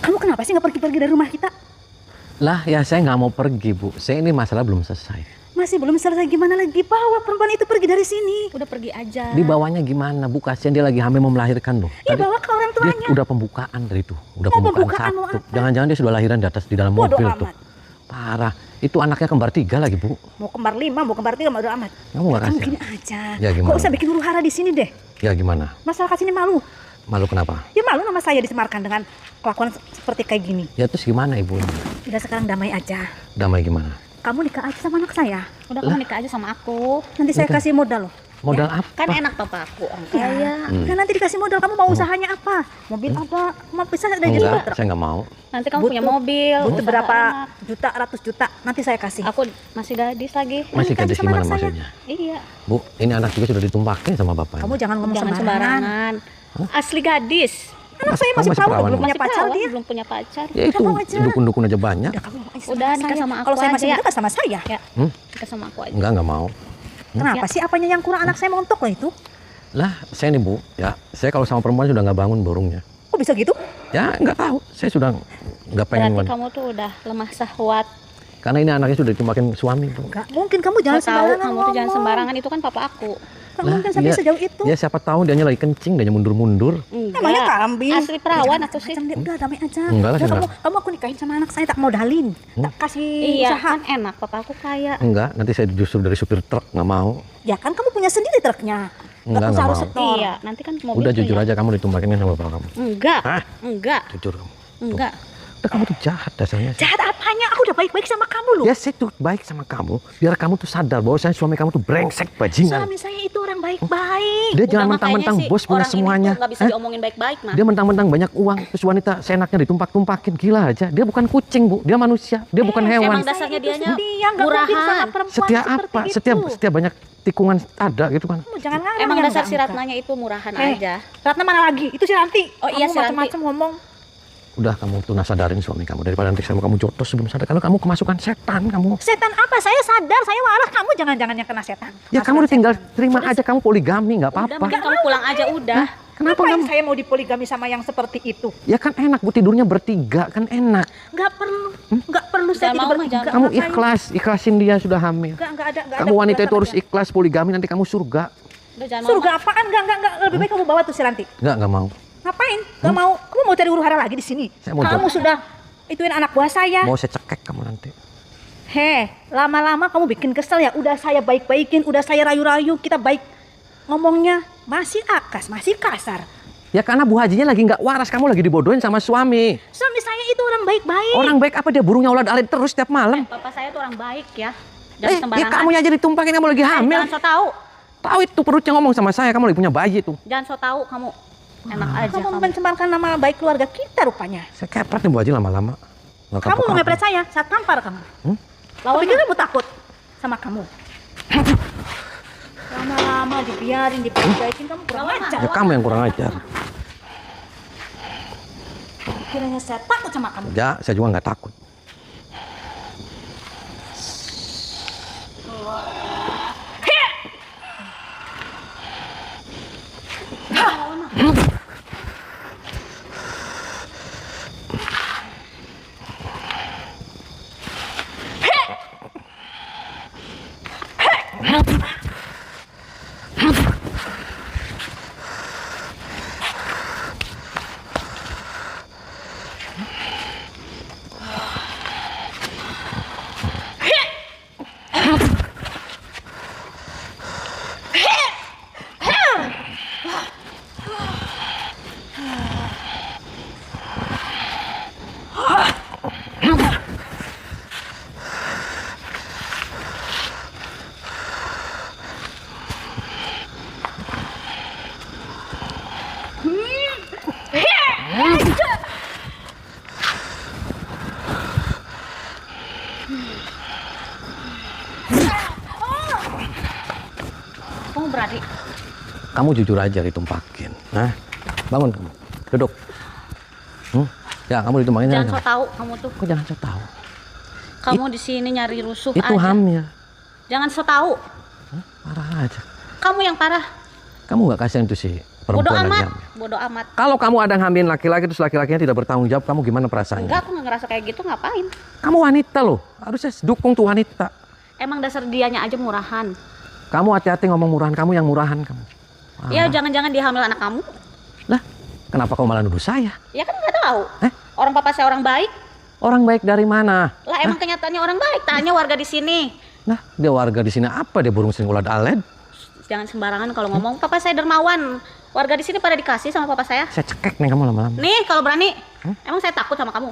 Kamu kenapa sih nggak pergi-pergi dari rumah kita? Lah ya saya nggak mau pergi Bu. Saya ini masalah belum selesai. Masih belum selesai, gimana lagi? Bawa perempuan itu pergi dari sini. Udah pergi aja. Dibawanya gimana Bu? Kasihan dia lagi hamil mau melahirkan loh. Ya bawa ke orang Dia tuanya. udah pembukaan dari itu. Udah Oh, pembukaan pembukaan mau satu. apa? Jangan-jangan dia sudah lahiran di dalam Bodoh mobil amat. tuh. Parah. Itu anaknya kembar 3 lagi Bu. Mau kembar 5, mau kembar 3, bodoh amat. Kamu nggak Kamu kasihan? gini aja. Ya, gimana? Kok usah bikin huru hara di sini deh. Ya gimana? Masalah kasih ini malu. Malu kenapa? Ya malu nama saya disemarkan dengan kelakuan seperti kayak gini. Ya terus gimana Ibu? Udah sekarang damai aja. Damai gimana? Kamu nikah aja sama anak saya. Udah kamu nikah aja sama aku. Nanti saya Nikah? kasih modal loh. Modal apa? Kan enak papa aku orang Ya. kaya. Kan nanti dikasih modal, kamu mau usahanya apa? Mobil apa? Mau bisa ada jadi Enggak, truk. saya nggak mau. Nanti kamu punya mobil. Butuh usaha berapa enak. juta, ratus juta. Nanti saya kasih. Aku masih gadis lagi. Masih nikah aja gadis sama gimana anak saya. maksudnya? Iya. Bu, ini anak juga sudah ditumpakin sama bapaknya. Kamu jangan ngomong Jangan sembarangan. sembarangan. Asli gadis. Anak saya Kamu masih masih perawan, perawan, belum Bu? punya Masih pacar perawan, dia. belum punya pacar. Ya itu Kamu aja. dukun-dukun aja banyak. Ya, kamu aja Udah, sama nikah saya. sama aku Kalau saya masih aja, muda, sama saya. Ya. Hmm? Nikah sama aku aja. Enggak mau. Kenapa sih? Apanya yang kurang anak saya montok loh itu? Lah, saya nih Bu, ya saya kalau sama perempuan sudah nggak bangun borongnya. Kok bisa gitu? Ya nggak tahu, saya sudah nggak pengen. Berarti kamu tuh udah lemah syahwat. Karena ini anaknya sudah ditumpakin suami Bu. Enggak mungkin, kamu jangan Saya tahu sembarangan kamu tuh jangan ngomong. sembarangan, itu kan papa aku. Nggak mungkin sampai sejauh itu. Ya siapa tahu dia lagi kencing, dia mundur-mundur. Namanya kambing. Asli perawan aku sih. Macam-macam deh. Udah damai aja. Enggak lah, Udah, saya kamu aku nikahin sama anak saya, tak modalin. Tak kasih Iya, usaha. kan enak papa aku kaya. Enggak, nanti saya justru dari supir truk nggak mau. Ya kan kamu punya sendiri truknya. Enggak, usah nggak harus mau. setor. Iya, nanti kan mobil Udah jujur punya. aja kamu ditumpakin sama bapak kamu. Enggak. Hah? Enggak. Jujur kamu. Enggak. Udah kamu tuh jahat dasarnya. Jahat apanya? Aku udah baik-baik sama kamu loh. Ya saya tuh baik sama kamu, biar kamu tuh sadar bahwa suami kamu tuh brengsek bajingan. Suami saya itu orang baik-baik. Dia Udah, jangan makanya mentang-mentang sih bos punya orang ini semuanya. tuh nggak bisa Hah? diomongin baik-baik, mah. Dia mentang-mentang banyak uang, terus wanita seenaknya ditumpak-tumpakin. Gila aja. Dia bukan kucing, Bu. Dia manusia. Dia bukan hewan. Emang dasarnya dianya Dia nggak mungkin sama murahan. perempuan Setia seperti apa? itu. Setiap banyak tikungan ada gitu kan. Kamu jangan ngarang Emang yang dasar si enggak-enggak. Ratnanya itu murahan Eh, aja. Ratna mana lagi? Itu si Ranti. Oh iya, Kamu si Ranti. macam-macam ngomong. Udah kamu tuh sadarin suami kamu daripada nanti kamu jotos sebelum sadar. Kalau kamu kemasukan setan kamu. Setan apa? Saya sadar, saya waras. Kamu jangan-jangan yang kena setan. Ya kamu udah tinggal terima aja kamu poligami nggak Udah, apa-apa. mending kamu pulang aja udah. Kenapa Ngapain kamu? saya mau dipoligami sama yang seperti itu? Ya kan enak Bu tidurnya bertiga kan enak. Nggak perlu, nggak perlu saya Jangan tidur mau, bertiga. jangan. Kamu Ngapain? ikhlasin dia sudah hamil. Nggak ada. Nggak Kamu ada wanita itu kejelasan harus dia. ikhlas poligami nanti kamu surga. Udah jangan Surga apaan? Nggak. Lebih baik kamu bawa tuh si Ranti. Nggak mau. Ngapain? Nggak mau. Kamu mau cari huru hara lagi di sini? Saya mau Kamu sudah ituin anak buah saya. Mau saya cekek kamu nanti. Lama-lama kamu bikin kesel ya. Udah saya baik-baikin, udah saya rayu-rayu, kita baik. Ngomongnya masih akas, masih kasar. Ya karena Bu Hajinya lagi nggak waras, kamu lagi dibodohin sama suami. Suami saya itu orang baik-baik. Orang baik apa dia burungnya ulat-alik terus setiap malam? Papa saya tuh orang baik ya. Jangan Ya sembarangan. kamu aja ditumpakin kamu lagi hamil. Jangan so tahu. Tahu itu perutnya ngomong sama saya, kamu lagi punya bayi tuh. Jangan so tahu kamu. Enak aja Kamu kamu. mencemarkan nama baik keluarga kita rupanya. Saya kepret nih Bu Haji lama-lama. Nggak Kamu mau kapok-kapok. ngepret saya tampar kamu. Kamu pikir kamu takut sama kamu? Lama-lama dibiarin, diperbaikin, kamu kurang ajar. Ya kamu yang kurang ajar. Kiranya saya takut sama kamu. Ya saya juga nggak takut. Kamu berani. Kamu jujur aja ditumpakin. Nah, bangun kamu. Duduk. Ya kamu ditumpakin. Jangan so tahu kamu tuh. Kok jangan so tahu? Kamu di sini nyari rusuh Itu aja. hamil. Jangan so tahu. Parah aja. Kamu yang parah. Kamu nggak kasihan tuh si Bodoh perempuan amat. lagi hamil. Bodoh amat. Kalau kamu ada ngambilin laki-laki terus laki-lakinya tidak bertanggung jawab, kamu gimana perasaannya? Enggak, aku nggak ngerasa kayak gitu, ngapain? Kamu wanita loh, harusnya dukung tuh wanita. Emang dasar dianya aja murahan. Kamu hati-hati ngomong murahan, kamu yang murahan kamu. Ya jangan-jangan dia hamil anak kamu. Lah, kenapa kau malah nuduh saya? Ya kan nggak tahu. Eh? Orang papa saya orang baik. Orang baik dari mana? Lah emang kenyataannya orang baik. Tanya warga di sini. Nah, dia warga di sini apa? Dia burung singulad aled. Jangan sembarangan kalau ngomong. Papa saya dermawan. Warga di sini pada dikasih sama papa saya. Saya cekek nih kamu lama-lama. Nih kalau berani. Emang saya takut sama kamu.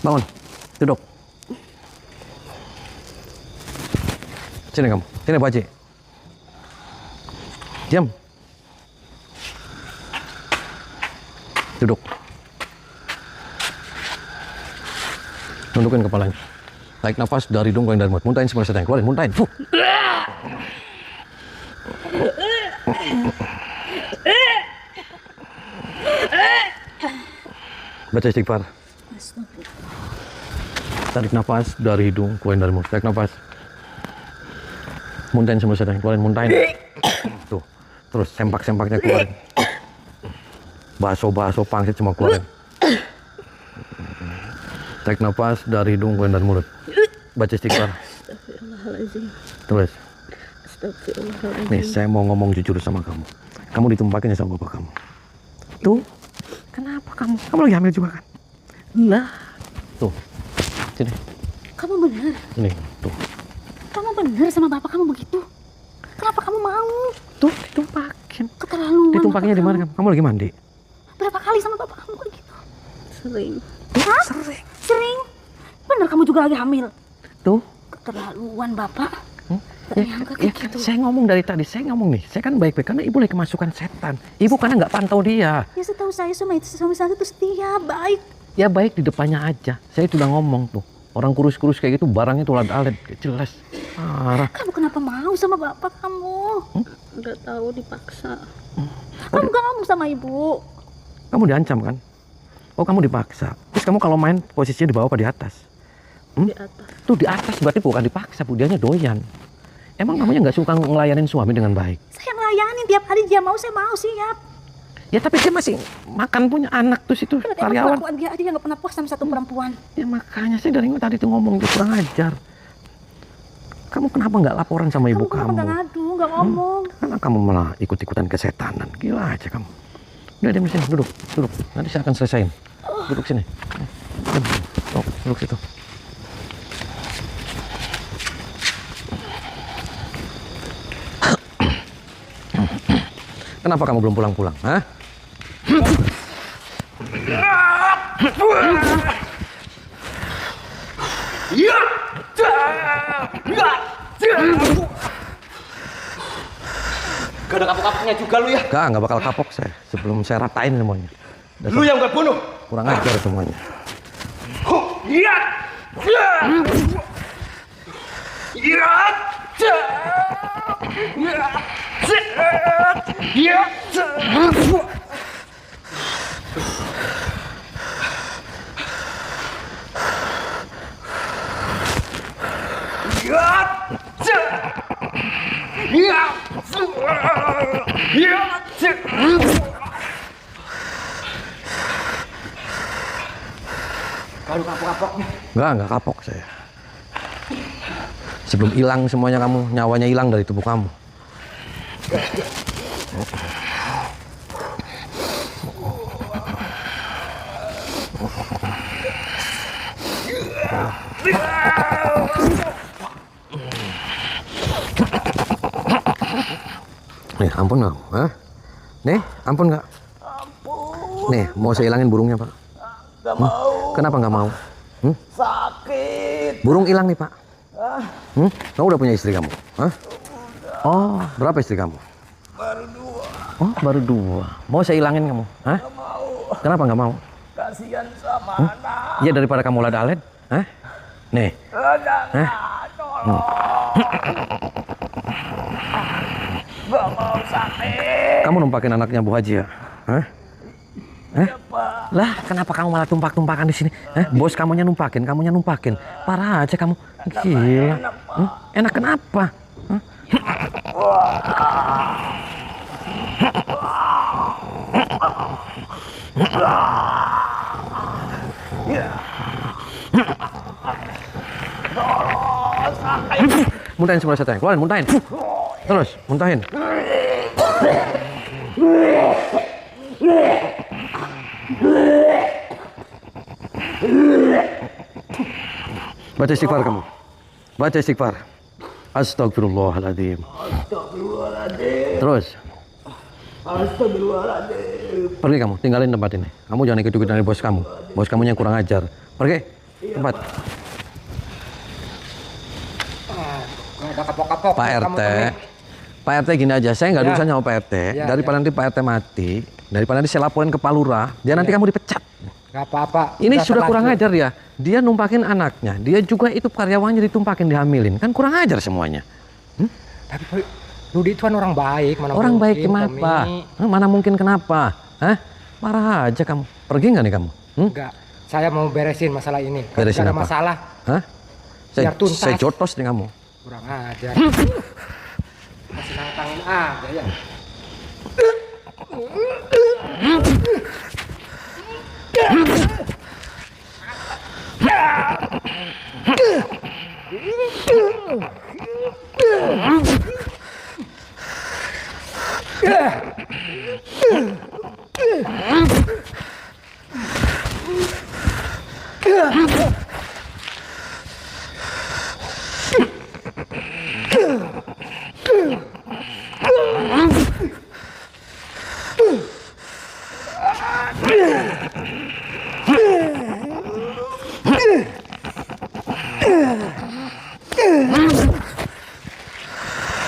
Bangun, duduk. Sini kamu, sini Pak Haji. Diam. Duduk. Nundukin kepalanya. Tarik nafas dari hidung, keluarin dari mulut. Muntahin semua sedang, keluarin, muntahin. Fuh. Baca istighfar. Tarik nafas dari hidung, keluarin dari mulut. Tarik nafas. Muntahin semua sedang, keluarin, muntahin. Tuh, terus sempak-sempaknya keluarin. Baso-baso pangsit semua keluarin. Tarik nafas dari hidung, keluarin dari mulut. Baca istighfar. Terus. Nih, saya mau ngomong jujur sama kamu. Kamu ditumpakin sama bapak kamu. Tuh, kenapa kamu? Kamu lagi hamil juga kan? Lah, tuh. Sini. Kamu benar. Nih, tuh. Kamu benar sama bapak kamu begitu. Kenapa kamu mau? Tuh, ditumpakin. Keterlaluan. Ditumpakinnya di mana kamu? Kamu lagi mandi? Berapa kali sama bapak kamu begitu? Sering. Hah? Sering. Benar kamu juga lagi hamil. Tuh. Keterlaluan bapak. Ya, gitu. Saya ngomong dari tadi, saya ngomong nih, saya kan baik-baik karena ibu lagi kemasukan setan. Ibu karena nggak pantau dia. Ya setahu saya suami saya itu setia, baik. Ya baik di depannya aja. Saya sudah ngomong tuh, orang kurus-kurus kayak gitu barangnya tuh alet jelas. Parah. Kamu kenapa mau sama bapak kamu? Nggak tahu, dipaksa. Kamu gak ngomong sama ibu. Kamu diancam kan? Oh kamu dipaksa. Terus kamu kalau main posisinya di bawah apa di atas? Di atas. Tuh di atas berarti bukan dipaksa, Bu. Dianya doyan. Emang kamunya nggak suka ngelayanin suami dengan baik? Saya ngelayanin tiap hari, dia mau, saya mau, siap. Ya tapi dia masih makan punya anak tuh situ Emang karyawan. kelakuan dia nggak pernah puas sama satu perempuan. Ya makanya saya dari tadi tuh ngomong dia kurang ajar. Kamu kenapa nggak laporan sama ibu Kamu kenapa kamu? nggak ngadu, nggak ngomong? Karena kamu malah ikut-ikutan kesetanan. Gila aja kamu. Udah diam di sini, duduk. Nanti saya akan selesain. Duduk sini. Oh, duduk situ. Kenapa kamu belum pulang-pulang? Hah? Gak ada kapok-kapoknya juga lu ya? Nggak bakal kapok saya. Sebelum saya ratain semuanya. Dasar Lu yang gak bunuh? kurang ajar semuanya. Iya! Kalau kapok-kapoknya. Nggak kapok saya. Sebelum hilang semuanya kamu, nyawanya hilang dari tubuh kamu. Nih, ampun nggak? Hah? Nih, ampun nggak? Nih, mau saya hilangin burungnya, Pak? Gak mau. Kenapa nggak mau? Sakit. Burung hilang nih, Pak. Kamu udah punya istri kamu? Hah? Oh, berapa istri kamu? Baru 2. Oh, baru 2. Mau saya hilangin kamu? Hah? Nggak mau. Kenapa nggak mau? Kasihan sama anak. Ya daripada kamu ladat-alet. Hah? Nih. Jangan, tolong. Gak mau sakit. Kamu numpakin anaknya Bu Haji ya? Hah? Hah? Lah, kenapa kamu malah tumpak-tumpakan di sini? Hah? Bos kamunya numpakin, kamunya numpakin. Parah aja kamu. Gila. Enak kenapa? Hah? Muntahin semua seteng, keluarin, muntahin. Terus, muntahin. Baca istighfar kamu. Baca istighfar. Astagfirullahaladzim. Astagfirullahaladzim. Terus, Astagfirullahaladzim. pergi kamu, tinggalin tempat ini. Kamu jangan ikut-ikut dari bos kamu. Bos kamu yang kurang ajar. Pergi. Tempat. Gak ada kapok-kapok. Pak RT. Pak RT gini aja, saya nggak ada Ya. urusan sama Pak RT. Ya, Daripada nanti Pak RT mati, daripada nanti saya laporin ke Pak Lurah, dia nanti kamu dipecat. Gak apa-apa. Ini Udah sudah kurang terlanjur. ajar ya. Dia numpakin anaknya. Dia juga itu karyawannya ditumpakin, dihamilin. Kan kurang ajar semuanya. Tapi Pak, Rudi itu kan orang baik. Mana Orang baik mungkin, kenapa? Tommy. Mana mungkin kenapa? Hah? Parah aja kamu. Pergi nggak nih kamu? Enggak. Saya mau beresin masalah ini. Kalau Beresin ada apa? masalah, Hah? Biar tuntas. Saya jotos nih kamu. kurang ajar. Masih nantangin aja ya.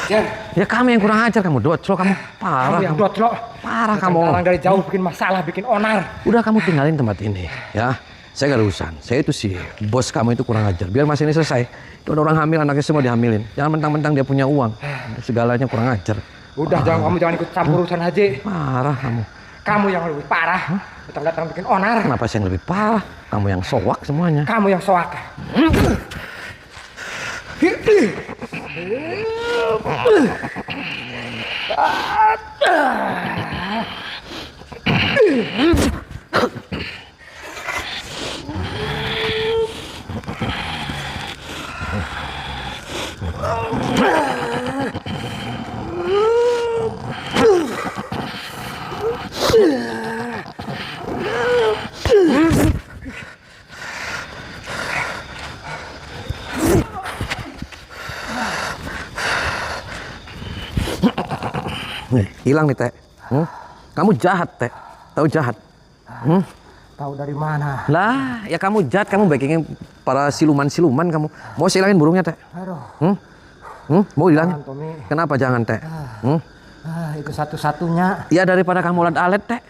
Jen, Ya kamu yang kurang ajar kamu, doclo kamu. Parah kamu yang kamu. dotlok. Parah Datang kamu. dari jauh bikin masalah, bikin onar. Udah kamu tinggalin tempat ini, ya. Saya gak ada urusan. Saya itu sih, bos kamu itu kurang ajar. Biar masalah ini selesai. Itu ada orang hamil, anaknya semua dihamilin. Jangan mentang-mentang dia punya uang. Segalanya kurang ajar. Udah kamu jangan ikut campur urusan Haji. Parah kamu. Kamu yang lebih parah. Datang-datang bikin onar. Kenapa saya yang lebih parah? Kamu yang sowak semuanya. Kamu yang soak. Nih, hilang nih, Teh. Kamu jahat, Teh. Tahu jahat? Tahu dari mana? Lah, ya kamu jahat, kamu backingin para siluman-siluman kamu. Mau saya hilangin burungnya, Teh? Aduh. Mau hilangin? Jangan, Tommy. Kenapa jangan, Teh? Itu satu-satunya. Ya daripada kamu alet, Teh.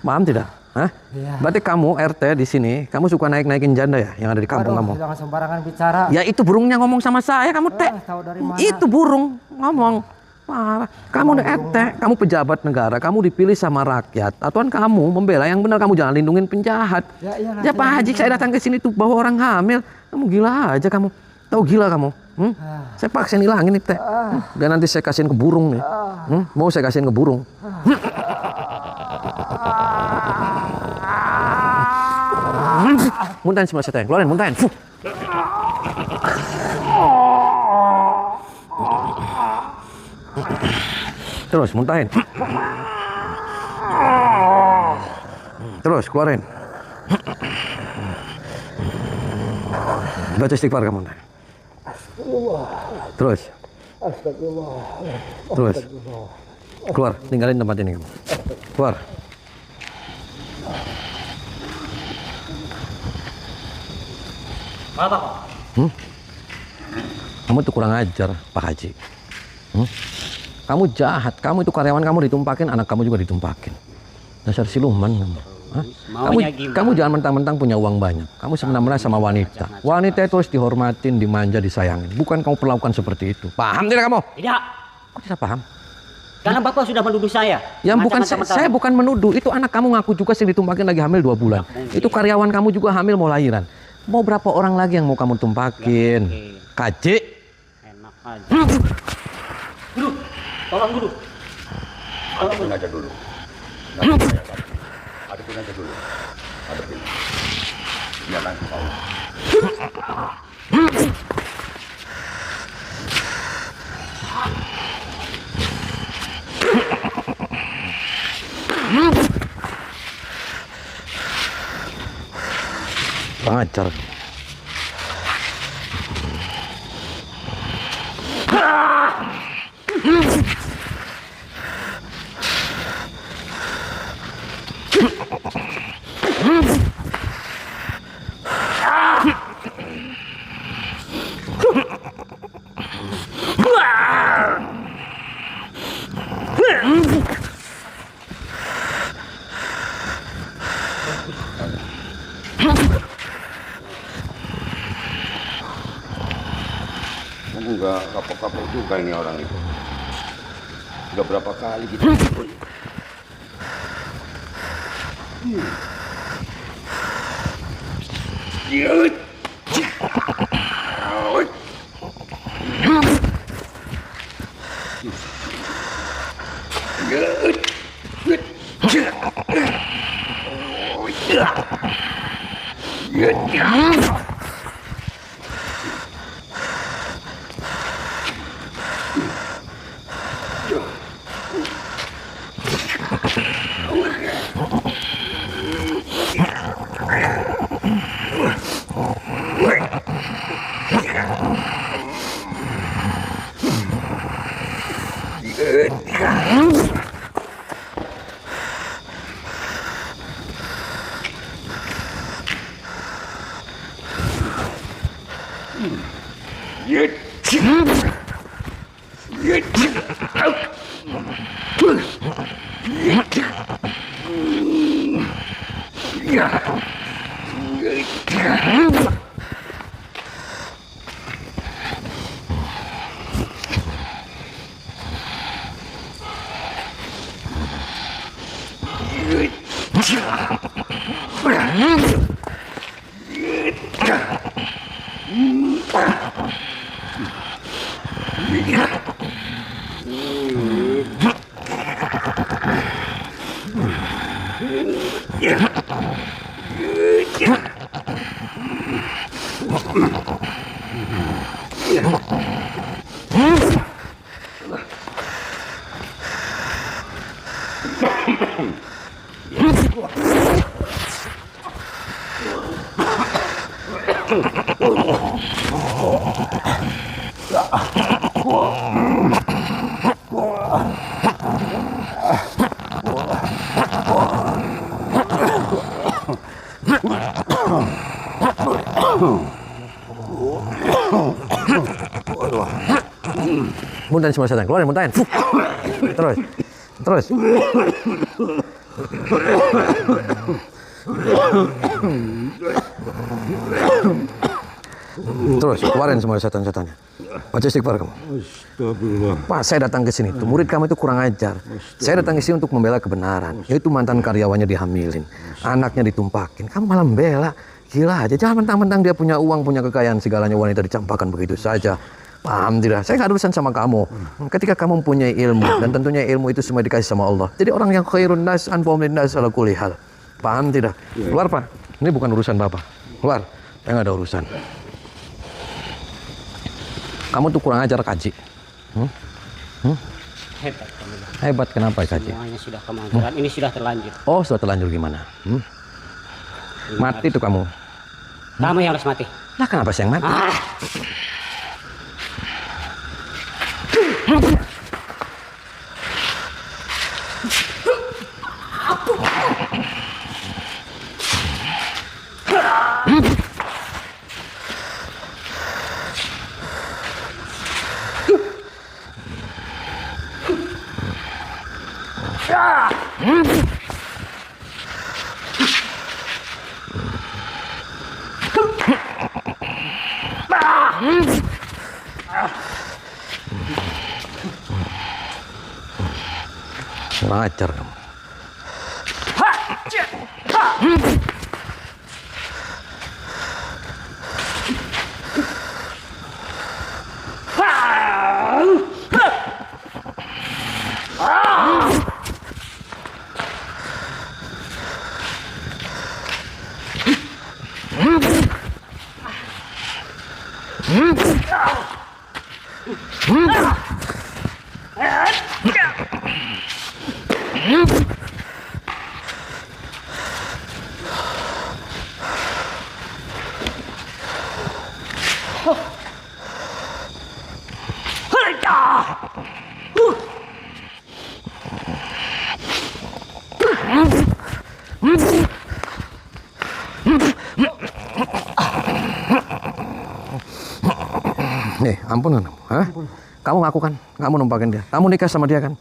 Paham tidak? Hah? Iya. Berarti kamu RT di sini, kamu suka naik-naikin janda ya yang ada di kampung kamu? Jangan sembarangan bicara. Ya itu burungnya ngomong sama saya, kamu Teh. Tahu dari mana? Itu burung ngomong. Parah. Kamu udah RT, kamu pejabat negara, kamu dipilih sama rakyat. Atuan kamu membela yang benar, kamu jangan lindungin penjahat. Ya, iyalah, Ya Pak Haji, saya datang ke sini tuh bawa orang hamil. Kamu gila aja kamu. Tahu gila kamu? Saya paksain hilangin nih, Teh. Dan nanti saya kasihin ke burung nih. Mau saya kasihin ke burung. Muntahin semua saya, keluarin, muntahin. Terus muntahin. Terus keluarin. Baca istighfar kamu. Terus. Terus. Keluar, tinggalin tempat ini kamu. Keluar. Apa kok? Kamu tuh kurang ajar, Pak Haji. Kamu jahat, kamu itu karyawan kamu ditumpakin, anak kamu juga ditumpakin. Dasar siluman kamu. Hah? Kamu jangan mentang-mentang punya uang banyak. Kamu semena-mena sama wanita. Wanita itu harus dihormatin, dimanja, disayangin. Bukan kamu perlakukan seperti itu. Paham tidak kamu? Tidak. Kok tidak paham? Karena Bapak sudah menuduh saya. Yang bukan saya bukan menuduh. Itu anak kamu ngaku juga sih ditumpakin lagi hamil 2 bulan. Itu karyawan kamu juga hamil mau lahiran. Mau berapa orang lagi yang mau kamu tumpakin? Kaji. Enak aja. Guru, tolong guru. Adepin aja dulu. Adepin aja dulu. Adepin. Dia nanti tahu. Pengajar. Enggak kapok-kapok juga ini orang itu. Udah berapa kali gitu. Muntahin semua setan, keluarin, muntahin. Terus. Terus, keluarin semua setan-setannya. Baca istighfar kamu. Astagfirullah. Pak, saya datang ke sini. Tuh, murid kamu itu kurang ajar. Saya datang ke sini untuk membela kebenaran. Yaitu mantan karyawannya dihamilin, anaknya ditumpakin. Kamu malah membela. Gila aja. Jangan mentang-mentang dia punya uang, punya kekayaan, segalanya wanita dicampakkan begitu saja. Paham tidak? Saya nggak ada urusan sama kamu. Ketika kamu mempunyai ilmu, dan tentunya ilmu itu semua dikasih sama Allah. Jadi orang yang khairun nas anfa'um linnas ala kulli hal. Paham tidak? Keluar, Pak. Ini bukan urusan Bapak. Keluar. Saya nggak ada urusan. Kamu tuh kurang ajar, Kaji. Hebat kamu. Hebat kenapa, Kaji? Semuanya sudah kamu ajarkan. Ini sudah terlanjur. Oh, sudah terlanjur gimana? Mati tuh kamu. Kamu yang harus mati. Lah kenapa saya yang mati? Kurang ajar kamu. Nih, ampun kan? Hah? Kamu ngaku kan? Kamu numpakin dia. Kamu nikah sama dia kan?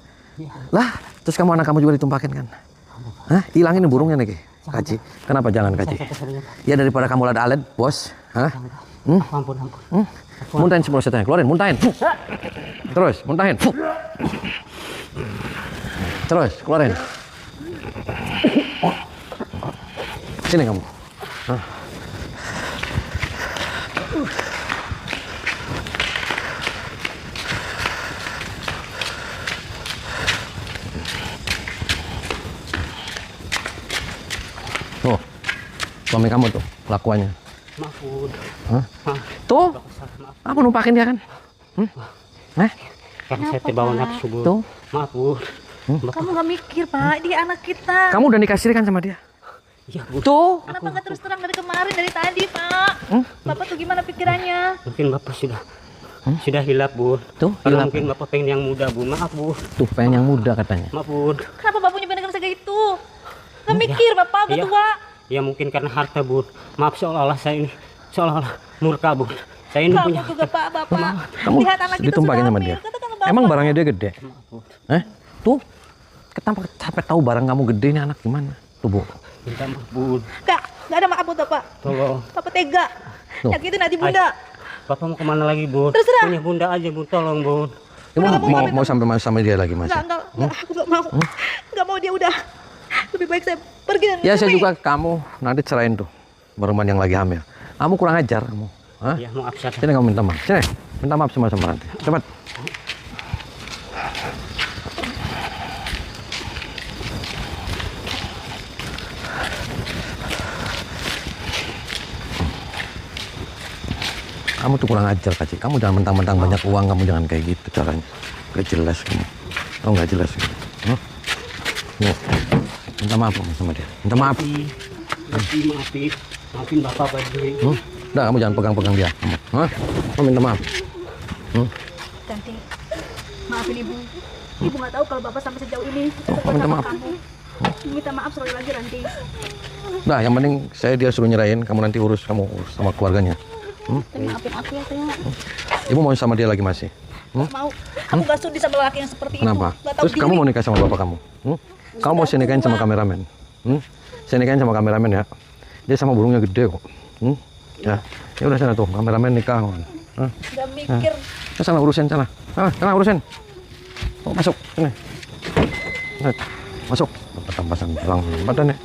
Lah, terus kamu anak kamu juga ditumpakin kan? Hah? Hilangin burungnya nih, Kaji. Kenapa jangan, Kaji? Ya daripada kamu lada alet, bos. Hah? Ampun. Muntahin semua setannya, keluarin, muntahin. Terus, muntahin. Terus, keluarin. Sini kamu. Hah? Tuh, suami kamu tuh, kelakuannya. Maaf, Bun. Hah? Tuh, apa numpakin dia kan? Karena saya terbawa nafsu, Bun. Tuh. Maaf, Bun. Kamu gak mikir, Pak, dia anak kita. Kamu udah nikah siri kan sama dia? Iya, Bun. Tuh. Kenapa nggak terus terang dari kemarin, dari tadi, Pak? Bapak tuh gimana pikirannya? Mungkin Bapak sudah hilap, Bun. Tuh, Kalau hilap. mungkin Bapak pengen yang muda, Bun. Maaf, Bun. Tuh, pengen yang muda katanya. Maaf, Bun. Kenapa Bapak punya pendengar segitu? Gak mikir, Bapak, udah Iya. tua. Ya mungkin karena harta, Bun. Maaf, seolah-olah saya ini murka, Bun. Saya ini punya Kamu juga, Pak, Bapak. Kamu Lihat anak kita ditumpakin sudah sama hamil. dia. Katakan ke Bapak. Emang barangnya dia gede? Tuh, kenapa sampai tahu barang kamu gede ini anak gimana? Tuh, Bu. minta maaf, Bun. Gak ada maaf buat Bapak. Tolong. Bapak tega. Tuh. Nyakitin hati Bunda. Bapak mau kemana lagi, Bun? Terserah. Punya Bunda aja, Bun. Tolong, Bun. Kamu mau sampai sama dia lagi masih? Enggak, aku gak mau. Gak mau, dia udah. Lebih baik saya pergi dan Ya saya pergi. juga kamu nanti cerain tuh perempuan yang lagi hamil. Kamu kurang ajar kamu. Hah? Ya, maaf, saya. Sini kamu minta maaf. Sini, minta maaf sama nanti. Cepat. Kamu tuh kurang ajar, Kaci. Kamu jangan mentang-mentang banyak uang, kamu jangan kayak gitu caranya. Gak jelas kamu. Kamu gak jelas. Huh? Nih, minta maaf kamu sama dia. Minta maaf. Maafin Bapak, Pak. Udah, kamu jangan pegang-pegang dia. Hah? Kamu minta maaf. Ganti. Maafin Ibu. Ibu gak tahu kalau Bapak sampai sejauh ini. minta maaf. Kamu. Minta maaf sekali lagi, Ranti. Nah, yang penting dia suruh nyerahin, kamu nanti urus sama keluarganya. Maafin aku ya, Teh. Ibu mau sama dia lagi masih? Gak mau. Aku gak sudi sama laki yang seperti Kenapa? itu. Gak tahu Terus kamu mau nikah sama bapak kamu? Kamu mau saya nikahin sama kameramen? Saya nikahin sama kameramen ya. Dia sama burungnya gede kok. Ya, ya udah sana tuh kameramen nikah. Gak mikir. Sana urusin sana. Sana urusin. Oh, masuk sini. Masuk. Pasang tulang badannya.